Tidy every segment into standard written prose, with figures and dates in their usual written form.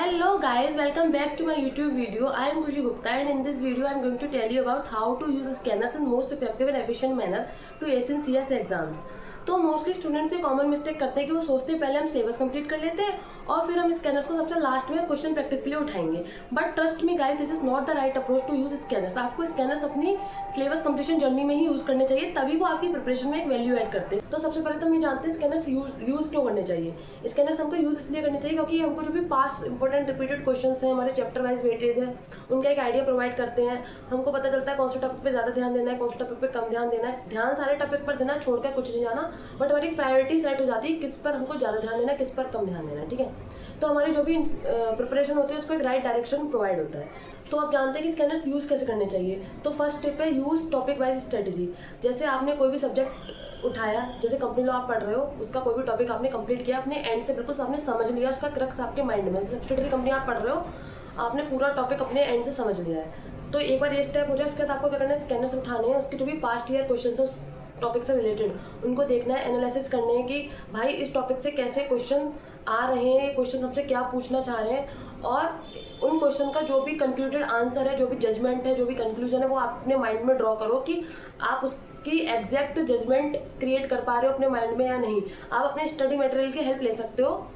Hello guys, welcome back to my YouTube video. I am Khushi Gupta and in this video I am going to tell you about how to use scanners in most effective and efficient manner to ace in CS exams. तो mostly students ये common mistake करते हैं कि वो सोचते हैं पहले हम सिलेबस कंप्लीट कर लेते हैं और फिर हम स्कैनर्स को सबसे लास्ट में क्वेश्चन प्रैक्टिस के लिए उठाएंगे. But trust me guys, this is not the right approach to use scanners. आपको स्कैनर्स अपनी सिलेबस कंप्लीशन जर्नी में ही यूज करने चाहिए, तभी वो आपकी प्रिपरेशन में एक वैल्यू ऐड करते हैं. तो सबसे पहले तो हम ये जानते हैं स्कैनर्स यूज क्यों करने चाहिए. स्कैनर्स हमको यूज इसलिए करने चाहिए क्योंकि हमको जो भी पास्ट इंपॉर्टेंट रिपीटेड क्वेश्चन हैं, हमारे चैप्टर वाइज वेटेज है, उनका एक आइडिया प्रोवाइड करते हैं. हमको पता चलता है कौन सा टॉपिक पे ज़्यादा ध्यान देना है, कौन सा टॉपिक पे कम ध्यान देना है. ध्यान सारे टॉपिक पर देना, छोड़कर कुछ नहीं जाना, बट हमारी प्रायोरिटी सेट हो जाती है किस पर हमको ज़्यादा ध्यान देना है, किस पर कम ध्यान देना है. ठीक है, तो हमारी जो भी प्रिपरेशन होती है उसको एक राइट डायरेक्शन प्रोवाइड होता है. तो आप जानते हैं कि स्कैनर्स यूज़ कैसे करने चाहिए. तो फर्स्ट स्टेप है यूज़ टॉपिक वाइज स्ट्रेटजी. जैसे आपने कोई भी सब्जेक्ट उठाया, जैसे कंपनी लॉ आप पढ़ रहे हो, उसका कोई भी टॉपिक आपने कंप्लीट किया, अपने एंड से बिल्कुल आपने समझ लिया, उसका क्रक्स आपके माइंड में. सब्सिडियरी कंपनी आप पढ़ रहे हो, आपने पूरा टॉपिक अपने एंड से समझ लिया है. तो एक बार ये स्टेप हो जाए, उसके बाद आपको क्या करना है, स्कैनर्स उठाने हैं, उसके जो भी पास्ट ईयर क्वेश्चन है उस टॉपिक से रिलेटेड उनको देखना है, एनालिसिस करने हैं कि भाई इस टॉपिक से कैसे क्वेश्चन आ रहे हैं, क्वेश्चन हमसे क्या पूछना चाह रहे हैं, और उन क्वेश्चन का जो भी कंक्लूडेड आंसर है, जो भी जजमेंट है, जो भी कंक्लूजन है, वो आप अपने माइंड में ड्रॉ करो कि आप उसकी एग्जैक्ट जजमेंट क्रिएट कर पा रहे हो अपने माइंड में या नहीं. आप अपने स्टडी मटेरियल की हेल्प ले सकते हो,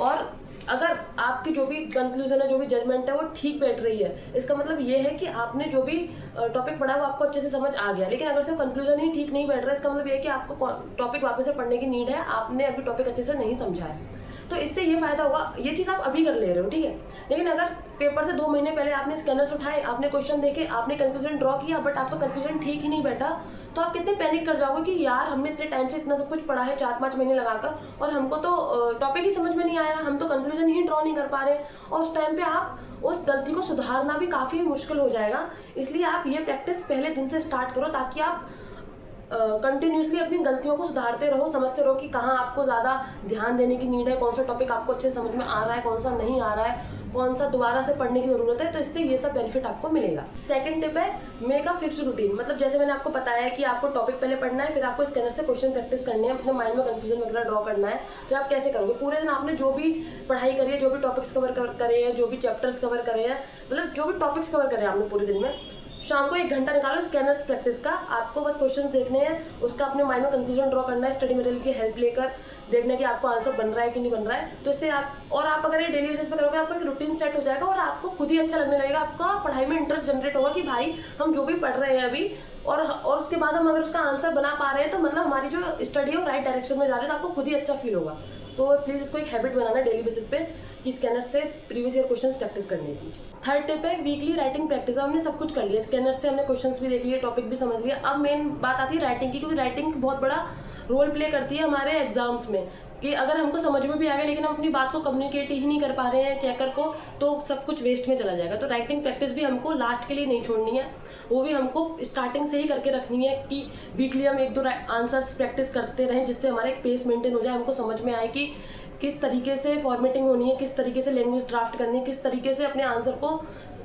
और अगर आपकी जो भी कंक्लूजन है, जो भी जजमेंट है, वो ठीक बैठ रही है, इसका मतलब ये है कि आपने जो भी टॉपिक पढ़ा वो आपको अच्छे से समझ आ गया. लेकिन अगर सिर्फ कंक्लूजन ही ठीक नहीं बैठ रहा है, इसका मतलब ये है कि आपको टॉपिक वापस से पढ़ने की नीड है, आपने अभी टॉपिक अच्छे से नहीं समझा है. तो इससे ये फायदा होगा, ये चीज़ आप अभी कर ले रहे हो, ठीक है. लेकिन अगर पेपर से 2 महीने पहले आपने स्कैनर्स उठाए, आपने क्वेश्चन देखे, आपने कंक्लूजन ड्रॉ किया, बट आपका कंक्लूजन ठीक ही नहीं बैठा, तो आप कितने पैनिक कर जाओगे कि यार हमने इतने टाइम से इतना सब कुछ पढ़ा है, 4-5 महीने लगाकर, और हमको तो टॉपिक ही समझ में नहीं आया, हम तो कंक्लूजन ही ड्रॉ नहीं कर पा रहे. और उस टाइम पे आप उस गलती को सुधारना भी काफ़ी मुश्किल हो जाएगा. इसलिए आप ये प्रैक्टिस पहले दिन से स्टार्ट करो, ताकि आप कंटिन्यूसली अपनी गलतियों को सुधारते रहो, समझते रहो कि कहाँ आपको ज़्यादा ध्यान देने की नीड है, कौन सा टॉपिक आपको अच्छे समझ में आ रहा है, कौन सा नहीं आ रहा है, कौन सा दोबारा से पढ़ने की ज़रूरत है. तो इससे ये सब बेनिफिट आपको मिलेगा. सेकंड टिप है मेक अ फिक्स्ड रूटीन. मतलब जैसे मैंने आपको बताया कि आपको टॉपिक पहले पढ़ना है, फिर आपको स्कैनर से क्वेश्चन प्रैक्टिस करने हैं, अपने माइंड में कंफ्यूजन वगैरह ड्रॉ करना है. तो आप कैसे करोगे, पूरे दिन आपने जो भी पढ़ाई करी है, जो भी टॉपिक्स कवर करे हैं, जो भी चैप्टर्स कवर करे हैं, मतलब जो भी टॉपिक्स कवर करे हैं आपने पूरे दिन में, शाम को 1 घंटा निकालो स्कैनर्स प्रैक्टिस का. आपको बस क्वेश्चन देखने हैं, उसका अपने माइंड में कंक्लूजन ड्रॉ करना है, स्टडी मटेरियल की हेल्प लेकर देखना है कि आपको आंसर बन रहा है कि नहीं बन रहा है. तो इससे आप अगर ये डेली बेसिस पे करोगे, आपका एक रूटीन सेट हो जाएगा और आपको खुद ही अच्छा लगने लगेगा. आपका पढ़ाई में इंटरेस्ट जनरेट होगा कि भाई हम जो भी पढ़ रहे हैं अभी, और उसके बाद हम अगर उसका आंसर बना पा रहे हैं, तो मतलब हमारी जो स्टडी है वो राइट डायरेक्शन में जा रही है, तो आपको खुद ही अच्छा फील होगा. तो प्लीज़ इसको एक हैबिट बनाना डेली बेसिस पे कि स्कैनर से प्रीवियस ईयर क्वेश्चंस प्रैक्टिस करने की. थर्ड टिप है वीकली राइटिंग प्रैक्टिस. हमने सब कुछ कर लिया, स्कैनर से हमने क्वेश्चंस भी देख लिए, टॉपिक भी समझ लिया. अब मेन बात आती है राइटिंग की, क्योंकि राइटिंग बहुत बड़ा रोल प्ले करती है हमारे एग्जाम्स में. कि अगर हमको समझ में भी आ गया लेकिन हम अपनी बात को कम्युनिकेट ही नहीं कर पा रहे हैं चेकर को, तो सब कुछ वेस्ट में चला जाएगा. तो राइटिंग प्रैक्टिस भी हमको लास्ट के लिए नहीं छोड़नी है, वो भी हमको स्टार्टिंग से ही करके रखनी है कि वीकली हम 1-2 आंसर्स प्रैक्टिस करते रहें, जिससे हमारा एक पेस मेंटेन हो जाए, हमको समझ में आए कि किस तरीके से फॉर्मेटिंग होनी है, किस तरीके से लैंग्वेज ड्राफ्ट करनी है, किस तरीके से अपने आंसर को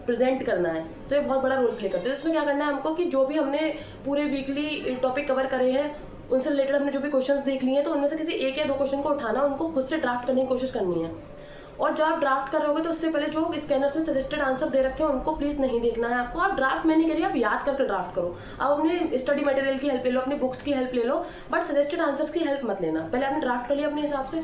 प्रेजेंट करना है. तो ये बहुत बड़ा रोल प्ले करते हैं. इसमें क्या करना है हमको कि जो भी हमने पूरे वीकली टॉपिक कवर करे हैं, उनसे रिलेटेड हमने जो भी क्वेश्चंस देख लिए हैं, तो उनमें से किसी 1 या 2 क्वेश्चन को उठाना, उनको खुद से ड्राफ्ट करने की कोशिश करनी है. और जब आप ड्राफ्ट कर रहे होगे तो उससे पहले जो स्कैनर्स में सजेस्टेड आंसर दे रखे हैं उनको प्लीज़ नहीं देखना है आपको. आप ड्राफ्ट में नहीं करिए, आप याद करके ड्राफ्ट करो. आप अपने स्टडी मटेरियल की हेल्प ले लो, अपने बुक्स की हेल्प ले लो, बट सजेस्टेड आंसर्स की हेल्प मत लेना. पहले आपने ड्राफ्ट कर लिया अपने हिसाब से,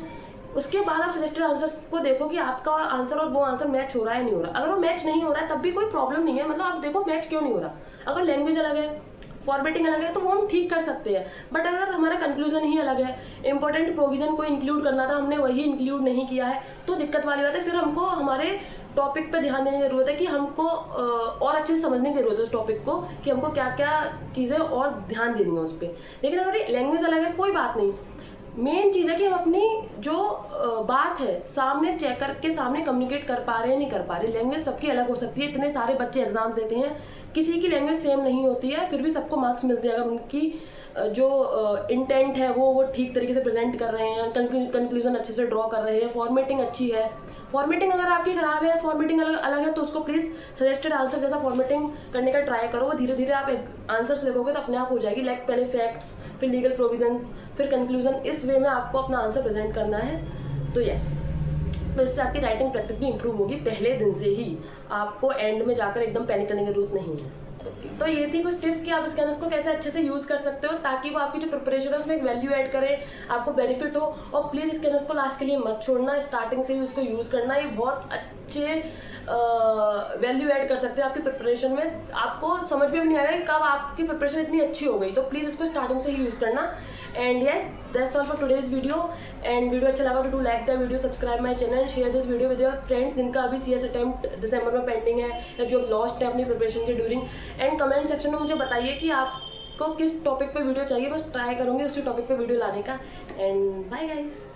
उसके बाद आप सजेस्टेड आंसर्स को देखो कि आपका आंसर और वो आंसर मैच हो रहा है नहीं हो रहा. अगर वो मैच नहीं हो रहा है तब भी कोई प्रॉब्लम नहीं है, मतलब आप देखो मैच क्यों नहीं हो रहा. अगर लैंग्वेज अलग है, फॉर्मेटिंग अलग है, तो वो हम ठीक कर सकते हैं. बट अगर हमारा कंक्लूजन ही अलग है, इंपॉर्टेंट प्रोविजन को इंक्लूड करना था, हमने वही इंक्लूड नहीं किया है, तो दिक्कत वाली बात है. फिर हमको हमारे टॉपिक पे ध्यान देने की ज़रूरत है कि हमको और अच्छे से समझने की ज़रूरत है उस टॉपिक को, कि हमको क्या क्या चीज़ें और ध्यान देनी है उस पर. लेकिन अगर लैंग्वेज अलग है, कोई बात नहीं. मेन चीज़ है कि हम अपनी जो बात है सामने चेकर के सामने कम्युनिकेट कर पा रहे हैं नहीं कर पा रहे. लैंग्वेज सबकी अलग हो सकती है, इतने सारे बच्चे एग्जाम देते हैं, किसी की लैंग्वेज सेम नहीं होती है, फिर भी सबको मार्क्स मिलते हैं अगर उनकी जो इंटेंट है वो ठीक तरीके से प्रेजेंट कर रहे हैं, कंक्लूजन अच्छे से ड्रॉ कर रहे हैं, फॉर्मेटिंग अच्छी है. फॉर्मेटिंग अगर आपकी खराब है, फॉर्मेटिंग अलग है, तो उसको प्लीज़ सजेस्टेड आंसर जैसा फॉर्मेटिंग करने का ट्राई करो. वो धीरे धीरे आप आंसर्स लिखोगे तो अपने आप हो जाएगी. लाइक पहले फैक्ट्स, फिर लीगल प्रोविजंस, फिर कंक्लूजन. इस वे में आपको अपना आंसर प्रेजेंट करना है. तो यस. तो इससे आपकी राइटिंग प्रैक्टिस भी इंप्रूव होगी पहले दिन से ही, आपको एंड में जाकर एकदम पैनिक करने की जरूरत नहीं है। तो ये थी कुछ टिप्स कि आप स्कैनर्स को कैसे अच्छे से यूज़ कर सकते हो ताकि वो आपकी जो प्रिपरेशन है उसमें एक वैल्यू ऐड करे, आपको बेनिफिट हो। और प्लीज़ स्कैनर्स को लास्ट के लिए मत छोड़ना, स्टार्टिंग से ही उसको यूज़ करना, ये बहुत अच्छे वैल्यू ऐड कर सकते हैं आपकी प्रिपरेशन में। आपको समझ में भी नहीं आएगा कि कब आपकी प्रिपरेशन इतनी अच्छी हो गई, तो प्लीज़ इसको स्टार्टिंग से ही यूज़ करना। And yes, that's all for today's video. And video अच्छा लगा तो do like the video, subscribe my channel and share this video with your friends जिनका अभी CS अटेम्प्ट दिसंबर में पेंडिंग है या जो लॉस्ट है अपनी प्रिपरेशन के ड्यूरिंग। एंड कमेंट सेक्शन में मुझे बताइए कि आपको किस टॉपिक पे वीडियो चाहिए, बस ट्राई करूँगी उसी टॉपिक पे वीडियो लाने का। And bye guys.